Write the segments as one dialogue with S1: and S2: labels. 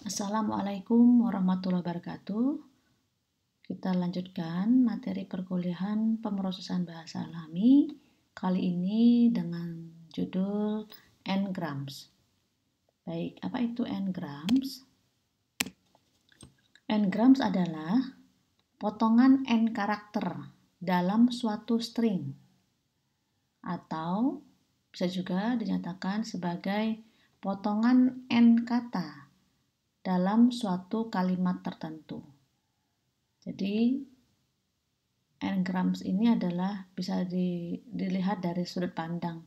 S1: Assalamualaikum warahmatullahi wabarakatuh. Kita lanjutkan materi perkuliahan pemrosesan bahasa alami, kali ini dengan judul n-grams. Baik, apa itu n-grams? N-grams adalah potongan n karakter dalam suatu string, atau bisa juga dinyatakan sebagai potongan n kata dalam suatu kalimat tertentu. Jadi n-grams ini adalah bisa dilihat dari sudut pandang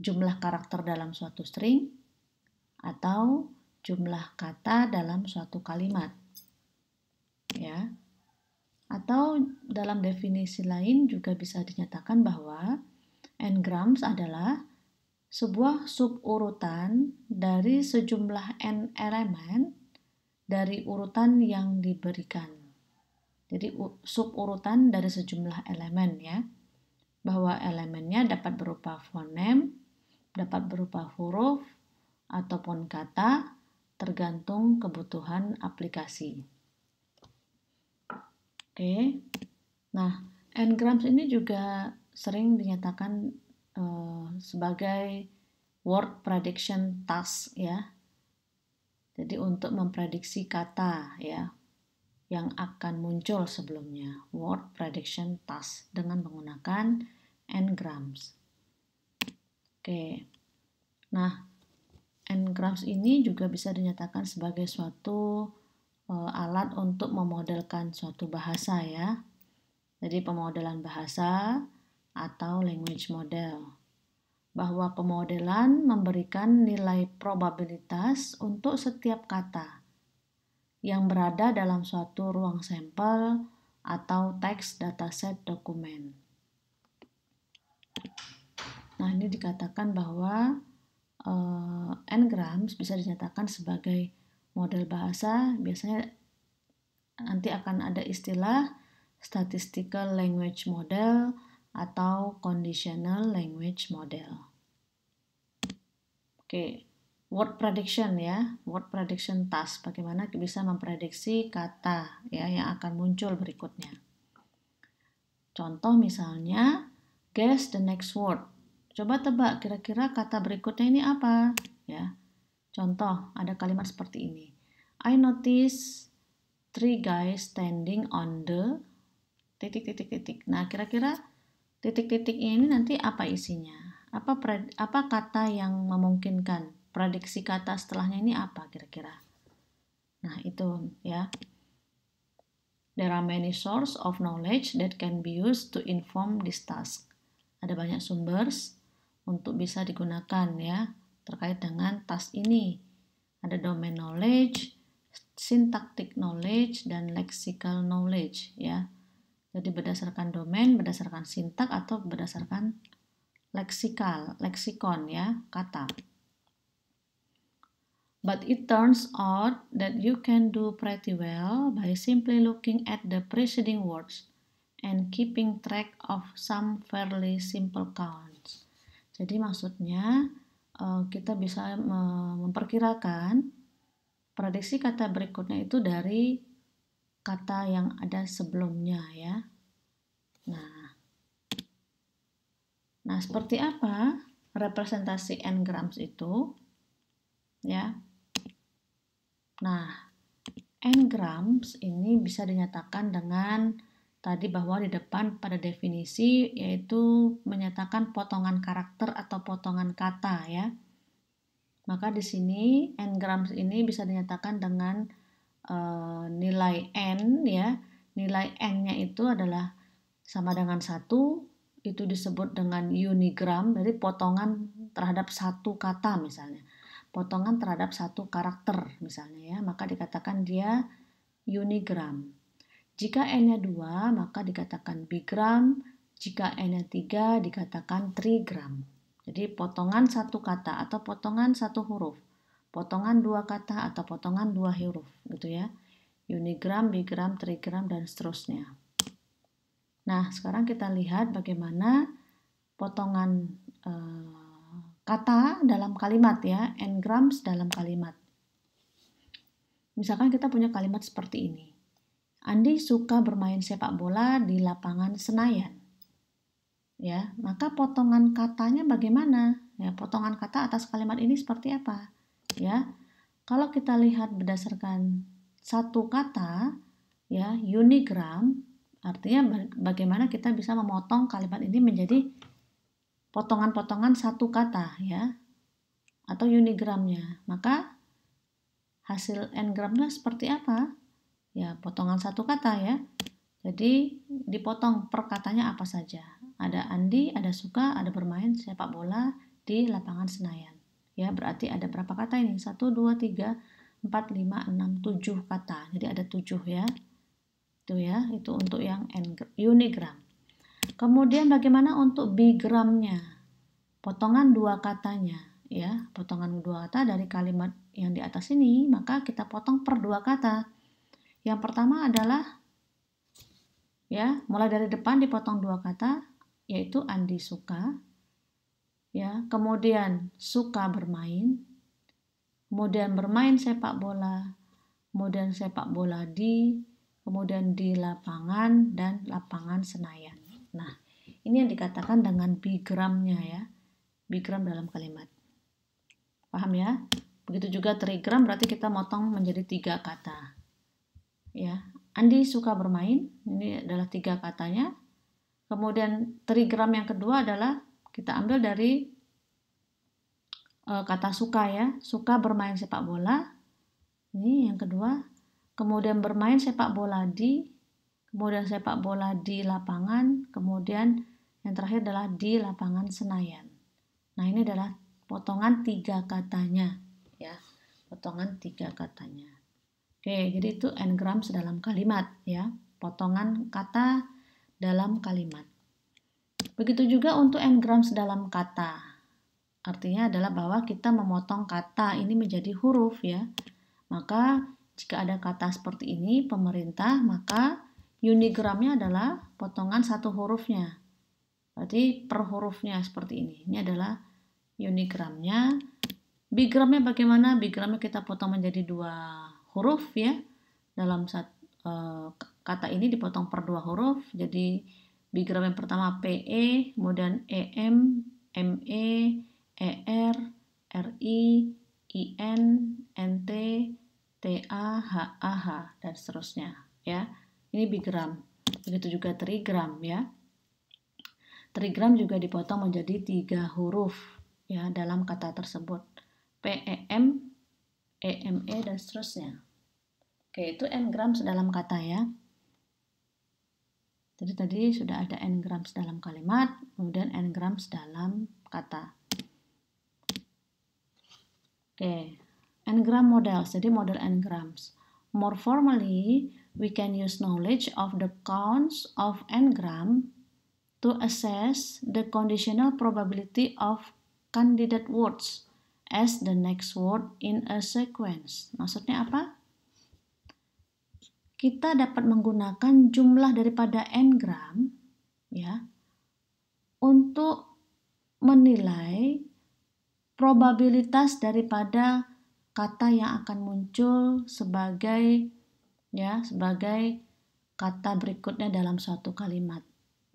S1: jumlah karakter dalam suatu string atau jumlah kata dalam suatu kalimat. Ya. Atau dalam definisi lain juga bisa dinyatakan bahwa n-grams adalah sebuah suburutan dari sejumlah n elemen dari urutan yang diberikan. Jadi suburutan dari sejumlah elemen ya, bahwa elemennya dapat berupa fonem, dapat berupa huruf, ataupun kata, tergantung kebutuhan aplikasi. Oke, nah n-grams ini juga sering dinyatakan sebagai word prediction task ya. Jadi untuk memprediksi kata ya yang akan muncul sebelumnya, word prediction task dengan menggunakan n-grams. Oke. Nah, n-grams ini juga bisa dinyatakan sebagai suatu alat untuk memodelkan suatu bahasa ya. Jadi pemodelan bahasa atau language model. Bahwa pemodelan memberikan nilai probabilitas untuk setiap kata yang berada dalam suatu ruang sampel atau teks dataset dokumen. Nah, ini dikatakan bahwa n-grams bisa dinyatakan sebagai model bahasa. Biasanya nanti akan ada istilah statistical language model atau conditional language model. Oke, word prediction ya, word prediction task. Bagaimana bisa memprediksi kata ya yang akan muncul berikutnya. Contoh misalnya, guess the next word. Coba tebak kira-kira kata berikutnya ini apa ya. Contoh, ada kalimat seperti ini. I notice 3 guys standing on the titik. Nah, kira-kira titik-titiknya ini nanti apa isinya? Apa kata yang memungkinkan? Prediksi kata setelahnya ini apa kira-kira? Nah, itu ya. There are many sources of knowledge that can be used to inform this task. Ada banyak sumber untuk bisa digunakan ya terkait dengan task ini. Ada domain knowledge, syntactic knowledge, dan lexical knowledge ya. Jadi berdasarkan domain, berdasarkan sintak atau berdasarkan leksikon ya, kata. But it turns out that you can do pretty well by simply looking at the preceding words and keeping track of some fairly simple counts. Jadi maksudnya kita bisa memperkirakan prediksi kata berikutnya itu dari kata yang ada sebelumnya ya. Nah, seperti apa representasi n-grams itu? Ya. Nah, n-grams ini bisa dinyatakan dengan tadi bahwa di depan pada definisi yaitu menyatakan potongan karakter atau potongan kata ya. Maka di sini n-grams ini bisa dinyatakan dengan nilai n ya. Nilai n-nya itu adalah sama dengan 1, itu disebut dengan unigram, jadi potongan terhadap satu kata misalnya. Potongan terhadap satu karakter misalnya ya, maka dikatakan dia unigram. Jika n-nya 2, maka dikatakan bigram. Jika n-nya 3, dikatakan trigram. Jadi potongan satu kata atau potongan satu huruf, potongan 2 kata atau potongan 2 huruf gitu ya. Unigram, bigram, trigram, dan seterusnya. Nah, sekarang kita lihat bagaimana potongan kata dalam kalimat ya, n-grams dalam kalimat. Misalkan kita punya kalimat seperti ini. Andi suka bermain sepak bola di lapangan Senayan. Ya, maka potongan katanya bagaimana? Ya, potongan kata atas kalimat ini seperti apa? Ya, kalau kita lihat berdasarkan satu kata, ya, unigram, artinya bagaimana kita bisa memotong kalimat ini menjadi potongan-potongan satu kata, ya, atau unigramnya. Maka hasil n-gramnya seperti apa? Ya, potongan satu kata ya. Jadi dipotong per katanya apa saja. Ada Andi, ada suka, ada bermain sepak bola di lapangan Senayan. Ya, berarti ada berapa kata ini? 1, 2, 3, 4, 5, 6, 7 kata. Jadi ada 7 ya. Itu ya, itu untuk yang unigram. Kemudian bagaimana untuk bigramnya? Potongan dua katanya. Ya, potongan dua kata dari kalimat yang di atas ini, maka kita potong per dua kata. Yang pertama adalah, ya, mulai dari depan dipotong dua kata, yaitu Andi suka, ya, kemudian suka bermain, kemudian bermain sepak bola, kemudian sepak bola kemudian di lapangan dan lapangan Senayan. Nah, ini yang dikatakan dengan bigramnya ya, bigram dalam kalimat. Paham ya? Begitu juga trigram, berarti kita motong menjadi 3 kata. Ya, Andi suka bermain, ini adalah 3 katanya. Kemudian trigram yang kedua adalah kita ambil dari kata suka ya, suka bermain sepak bola. Ini yang kedua. Kemudian bermain sepak bola kemudian sepak bola di lapangan, kemudian yang terakhir adalah di lapangan Senayan. Nah, ini adalah potongan 3 katanya ya, potongan 3 katanya. Oke, jadi itu n-grams dalam kalimat ya, potongan kata dalam kalimat. Begitu juga untuk n-grams dalam kata. Artinya adalah bahwa kita memotong kata ini menjadi huruf ya. Maka jika ada kata seperti ini, pemerintah, maka unigramnya adalah potongan satu hurufnya. Berarti per hurufnya seperti ini. Ini adalah unigramnya. Bigramnya bagaimana? Bigramnya kita potong menjadi 2 huruf ya. Dalam kata ini dipotong per 2 huruf. Jadi bigram yang pertama PE, kemudian EM, ME, ER, RI, IN, NT, TA, HAH, dan seterusnya ya. Ini bigram. Begitu juga trigram ya. Trigram juga dipotong menjadi 3 huruf ya dalam kata tersebut. PEM, EME, dan seterusnya. Oke, itu n-grams dalam kata ya. Jadi tadi sudah ada n-grams dalam kalimat, kemudian n-grams dalam kata. Oke, n-gram models, jadi model n-grams. More formally, we can use knowledge of the counts of n-gram to assess the conditional probability of candidate words as the next word in a sequence. Maksudnya apa? Kita dapat menggunakan jumlah daripada n-gram ya untuk menilai probabilitas daripada kata yang akan muncul sebagai kata berikutnya dalam suatu kalimat.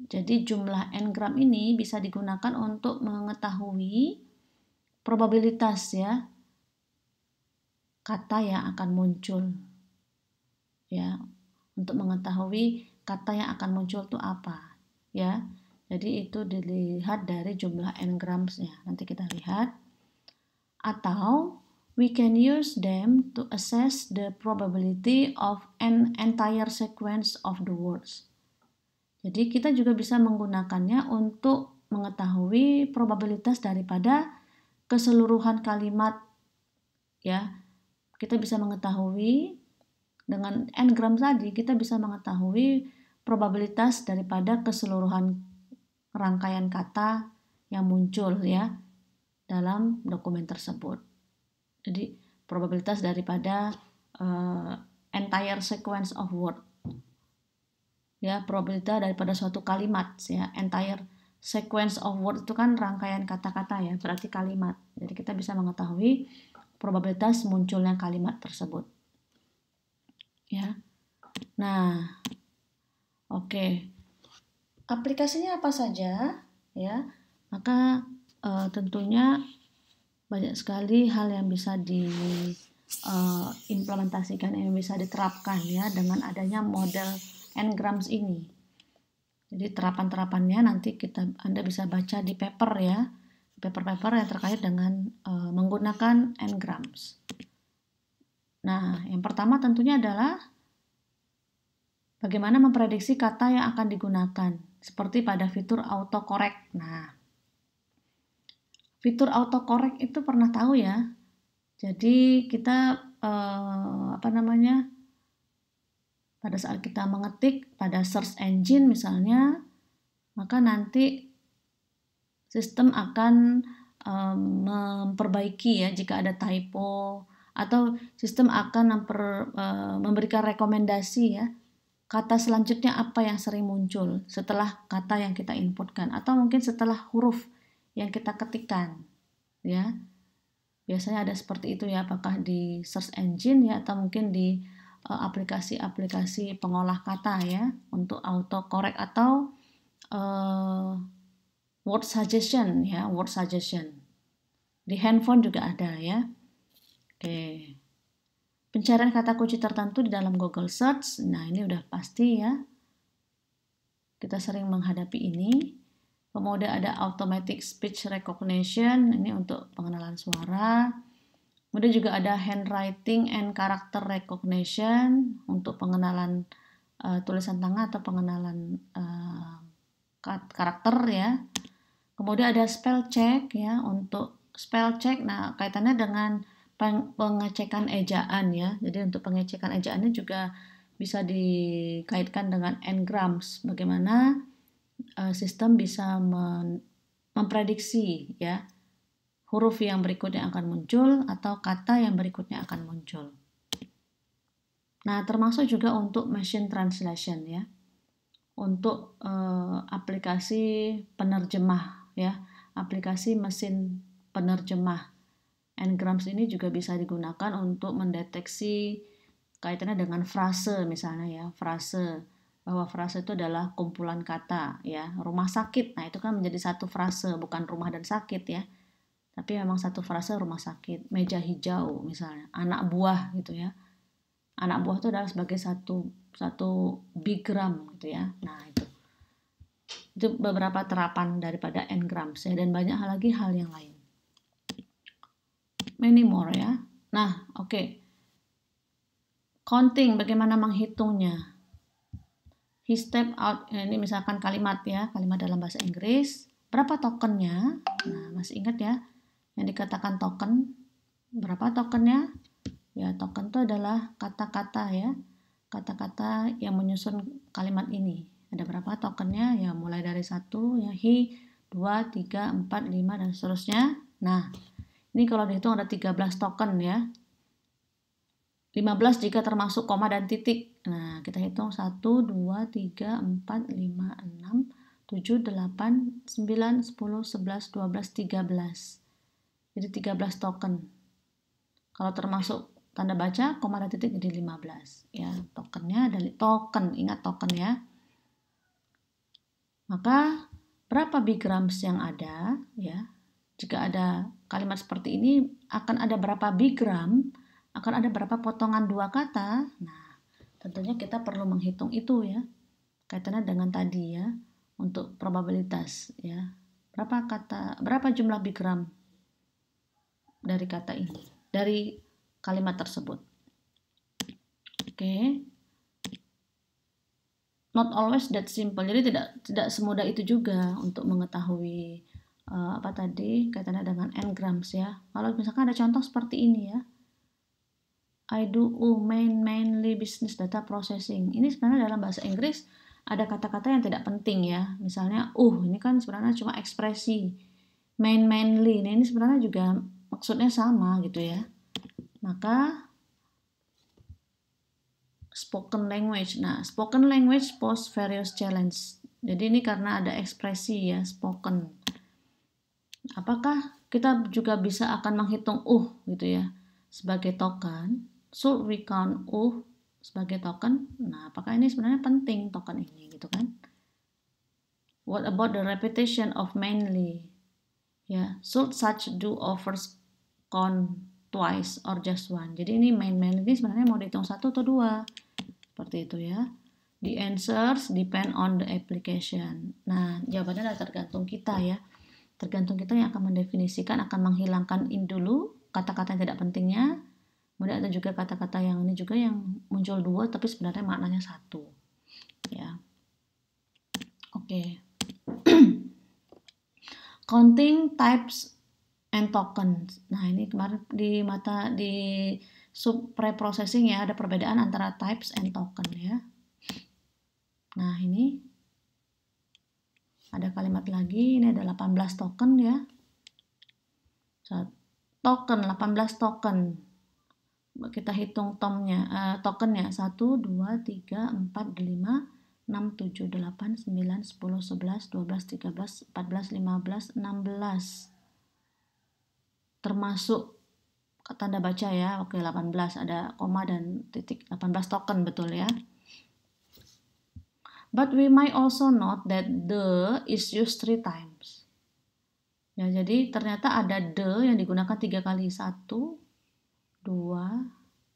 S1: Jadi jumlah n-gram ini bisa digunakan untuk mengetahui probabilitas ya kata yang akan muncul. Ya, untuk mengetahui kata yang akan muncul itu apa ya. Jadi itu dilihat dari jumlah n-grams-nya. Nanti kita lihat. Atau we can use them to assess the probability of an entire sequence of the words. Jadi kita juga bisa menggunakannya untuk mengetahui probabilitas daripada keseluruhan kalimat ya. Kita bisa mengetahui dengan n-gram tadi, kita bisa mengetahui probabilitas daripada keseluruhan rangkaian kata yang muncul ya dalam dokumen tersebut. Jadi probabilitas daripada entire sequence of word. Ya, probabilitas daripada suatu kalimat ya, entire sequence of word itu kan rangkaian kata-kata ya, berarti kalimat. Jadi kita bisa mengetahui probabilitas munculnya kalimat tersebut. ya. Nah, oke. Aplikasinya apa saja, ya? Maka tentunya banyak sekali hal yang bisa diimplementasikan, yang bisa diterapkan ya dengan adanya model Ngrams ini. Jadi terapan-terapannya nanti Anda bisa baca di paper ya, paper-paper yang terkait dengan menggunakan Ngrams. Nah, yang pertama tentunya adalah bagaimana memprediksi kata yang akan digunakan, seperti pada fitur autocorrect. Nah, fitur autocorrect itu pernah tahu ya. Jadi kita pada saat kita mengetik pada search engine misalnya, maka nanti sistem akan memperbaiki ya jika ada typo, atau sistem akan memberikan rekomendasi ya, kata selanjutnya apa yang sering muncul setelah kata yang kita inputkan, atau mungkin setelah huruf yang kita ketikkan ya. Biasanya ada seperti itu ya, apakah di search engine ya, atau mungkin di aplikasi-aplikasi pengolah kata ya, untuk autocorrect atau word suggestion ya, word suggestion. Di handphone juga ada ya. Oke. Pencarian kata kunci tertentu di dalam Google Search. Nah, ini udah pasti ya. Kita sering menghadapi ini. Kemudian ada automatic speech recognition, ini untuk pengenalan suara. Kemudian juga ada handwriting and character recognition untuk pengenalan tulisan tangan atau pengenalan karakter ya. Kemudian ada spell check ya, untuk spell check. Nah, kaitannya dengan pengecekan ejaan ya. Jadi untuk pengecekan ejaannya juga bisa dikaitkan dengan Ngrams. Bagaimana sistem bisa memprediksi ya huruf yang berikutnya akan muncul atau kata yang berikutnya akan muncul. Nah, termasuk juga untuk machine translation ya, untuk aplikasi penerjemah ya, aplikasi mesin penerjemah. Ngrams ini juga bisa digunakan untuk mendeteksi kaitannya dengan frase misalnya ya, frase, bahwa frase itu adalah kumpulan kata ya. Rumah sakit, nah itu kan menjadi satu frase, bukan rumah dan sakit ya, tapi memang satu frase rumah sakit. Meja hijau misalnya, anak buah gitu ya, anak buah itu adalah sebagai satu bigram gitu ya. Nah, itu beberapa terapan daripada Ngrams ya, dan banyak lagi hal yang lain, many more ya. Nah, oke. Counting, bagaimana menghitungnya. He step out, ini misalkan kalimat ya, kalimat dalam bahasa Inggris. Berapa tokennya? Nah, masih ingat ya yang dikatakan token? Berapa tokennya? Ya, token itu adalah kata-kata ya, kata-kata yang menyusun kalimat ini. Ada berapa tokennya? Ya, mulai dari 1 ya, he, 2, 3, 4, 5 dan seterusnya. Nah, ini kalau dihitung ada 13 token ya. 15 jika termasuk koma dan titik. Nah, kita hitung 1, 2, 3, 4, 5, 6, 7, 8, 9, 10, 11, 12, 13. Jadi 13 token. Kalau termasuk tanda baca, koma dan titik jadi 15. Ya, tokennya dari token, ingat token ya. Maka berapa bigrams yang ada ya? Jika ada kalimat seperti ini, akan ada berapa bigram? Akan ada berapa potongan dua kata? Nah, tentunya kita perlu menghitung itu ya, kaitannya dengan tadi ya, untuk probabilitas ya. Berapa jumlah bigram dari kata ini, dari kalimat tersebut. Oke. Not always that simple. Jadi tidak semudah itu juga untuk mengetahui kaitannya dengan Ngrams ya. Kalau misalkan ada contoh seperti ini ya, I do mainly business data processing. Ini sebenarnya dalam bahasa Inggris ada kata-kata yang tidak penting ya. Misalnya, ini kan sebenarnya cuma ekspresi. Mainly. Nah, ini sebenarnya juga maksudnya sama gitu ya. Maka spoken language. Nah, spoken language pose various challenge. Jadi ini karena ada ekspresi ya, spoken. Apakah kita juga bisa akan menghitung gitu ya sebagai token? Should we count sebagai token. Nah, apakah ini sebenarnya penting token ini gitu kan? What about the repetition of mainly? Ya, should such do offers count twice or just one? Jadi ini mainly ini sebenarnya mau dihitung 1 atau 2. Seperti itu ya. The answers depend on the application. Nah, jawabannya adalah tergantung kita ya. Tergantung kita yang akan mendefinisikan, akan menghilangkan in dulu kata-kata yang tidak pentingnya. Kemudian ada juga kata-kata yang ini juga yang muncul 2 tapi sebenarnya maknanya 1. Ya. Oke. Counting types and tokens. Nah, ini kemarin di sub preprocessing ya, ada perbedaan antara types and token ya. Nah, ini ada kalimat lagi, ini ada 18 token ya. Token, 18 token. Kita hitung tokennya 1, 2, 3, 4, 5, 6, 7, 8, 9, 10, 11, 12, 13, 14, 15, 16. Termasuk tanda baca ya. Oke, 18 ada koma dan titik, 18 token betul ya. But we might also note that the is used 3 times. Ya, jadi ternyata ada the yang digunakan 3 kali. 1, 2,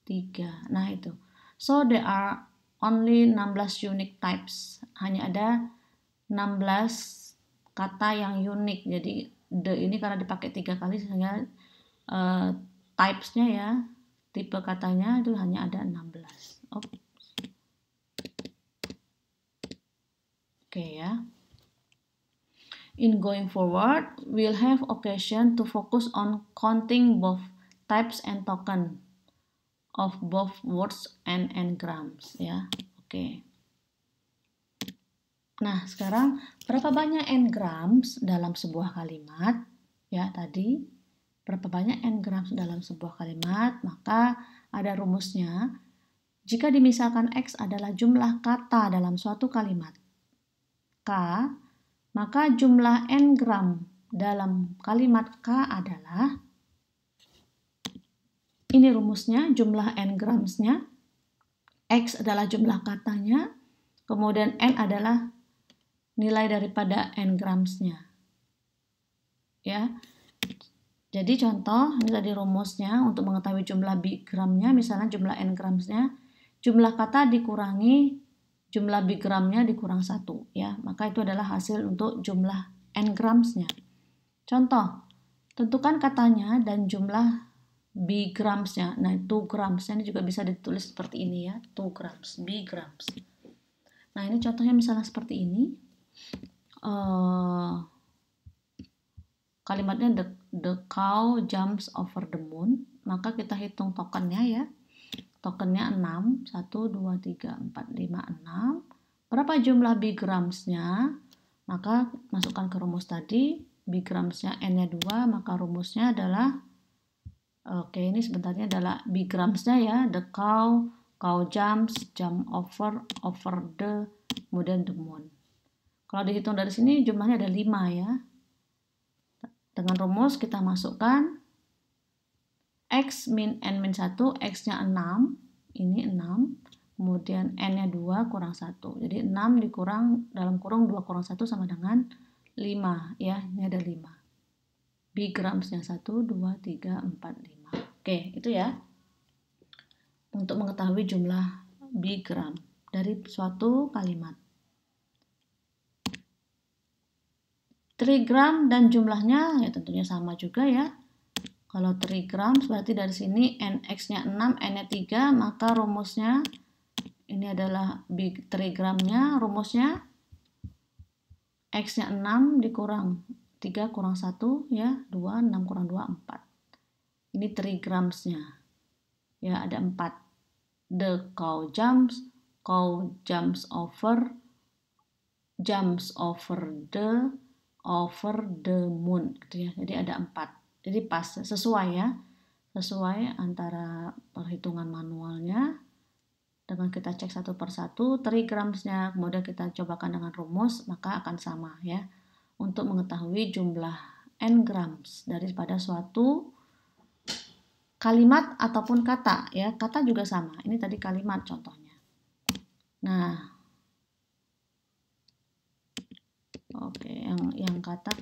S1: 3. Nah, itu. So there are only 16 unique types. Hanya ada 16 kata yang unik. Jadi the ini karena dipakai 3 kali sehingga types-nya ya, tipe katanya itu hanya ada 16. Oke ya. In going forward, we'll have occasion to focus on counting both types and token of both words and n-grams ya. Oke. Nah, sekarang berapa banyak n-grams dalam sebuah kalimat? Ya, tadi berapa banyak n-grams dalam sebuah kalimat? Maka ada rumusnya. Jika dimisalkan X adalah jumlah kata dalam suatu kalimat K, maka jumlah n-gram dalam kalimat K adalah, ini rumusnya, jumlah n-gramsnya, X adalah jumlah katanya, kemudian n adalah nilai daripada n-gramsnya. Ya. Jadi contoh, ini tadi rumusnya untuk mengetahui jumlah bigramnya, misalnya jumlah n-gramsnya, jumlah kata dikurangi jumlah bigramnya dikurang 1 ya, maka itu adalah hasil untuk jumlah n-gramsnya. Contoh, tentukan katanya dan jumlah bigramsnya. Nah, 2 gramsnya ini juga bisa ditulis seperti ini ya, 2 grams, bgrams. Nah, ini contohnya misalnya seperti ini. Kalimatnya the cow jumps over the moon, maka kita hitung tokennya ya. Tokennya 6, 1, 2, 3, 4, 5, 6. Berapa jumlah bigramsnya? Maka masukkan ke rumus tadi, bigramsnya n-nya 2, maka rumusnya adalah, oke ini sebenarnya adalah bigramsnya ya, the cow jump over the, kemudian the moon. Kalau dihitung dari sini jumlahnya ada 5 ya. Dengan rumus kita masukkan X min N min 1, X-nya 6, ini 6, kemudian N-nya 2 kurang 1. Jadi 6 dikurang, dalam kurung 2 kurang 1 sama dengan 5, ya, ini ada 5. Bigramsnya 1, 2, 3, 4, 5. Oke, itu ya. Untuk mengetahui jumlah bigram dari suatu kalimat. Trigram dan jumlahnya ya tentunya sama juga ya. Kalau 3 grams berarti dari sini nx-nya 6, n-nya 3, maka rumusnya ini adalah 3 gramnya, rumusnya x-nya 6 dikurang 3 kurang 1 ya, 2, 6 kurang 2, 4. Ini 3 gramsnya. Ya, ada 4. The cow jumps over the moon gitu ya. Jadi ada 4. Jadi pas, sesuai ya. Sesuai antara perhitungan manualnya dengan kita cek satu persatu 3 gramsnya, kemudian kita cobakan dengan rumus, maka akan sama ya. Untuk mengetahui jumlah n grams daripada suatu kalimat ataupun kata ya. Kata juga sama. Ini tadi kalimat contohnya. Nah, oke, yang kata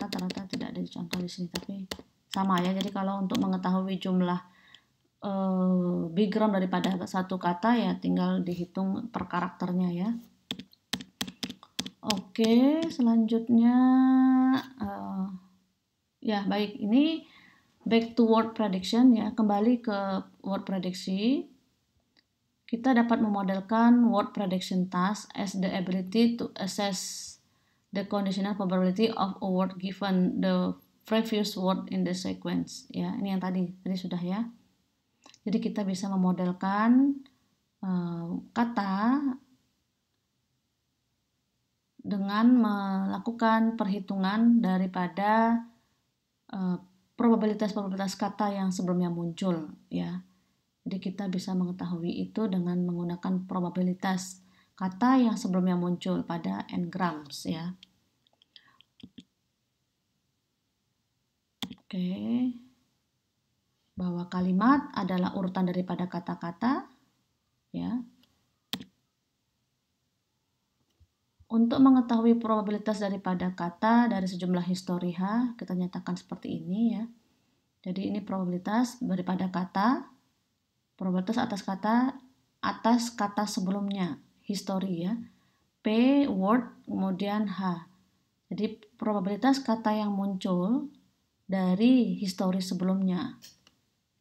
S1: ternyata tidak ada contoh di sini, tapi sama ya. Jadi kalau untuk mengetahui jumlah background daripada satu kata ya tinggal dihitung per karakternya ya. Oke, selanjutnya ya baik, ini back to word prediction ya, kembali ke word prediksi. Kita dapat memodelkan word prediction task as the ability to assess the conditional probability of a word given the previous word in the sequence ya. Ini yang tadi sudah ya. Jadi kita bisa memodelkan kata dengan melakukan perhitungan daripada probabilitas kata yang sebelumnya muncul ya. Jadi kita bisa mengetahui itu dengan menggunakan probabilitas kata yang sebelumnya muncul pada n-grams ya. Oke. Bahwa kalimat adalah urutan daripada kata-kata ya. Untuk mengetahui probabilitas daripada kata dari sejumlah histori H, kita nyatakan seperti ini ya. Jadi ini probabilitas daripada kata, probabilitas atas kata sebelumnya, histori ya. P word kemudian H. Jadi probabilitas kata yang muncul dari histori sebelumnya.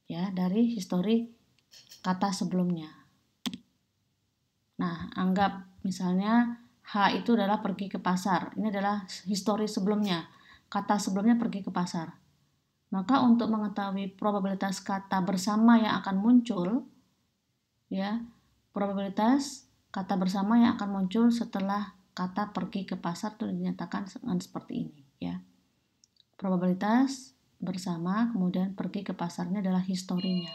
S1: Ya, dari histori kata sebelumnya. Nah, anggap misalnya H itu adalah pergi ke pasar. Ini adalah histori sebelumnya. Kata sebelumnya pergi ke pasar. Maka untuk mengetahui probabilitas kata bersama yang akan muncul, ya, probabilitas kata bersama yang akan muncul setelah kata pergi ke pasar itu dinyatakan dengan seperti ini, ya. Probabilitas bersama kemudian pergi ke pasarnya adalah historinya.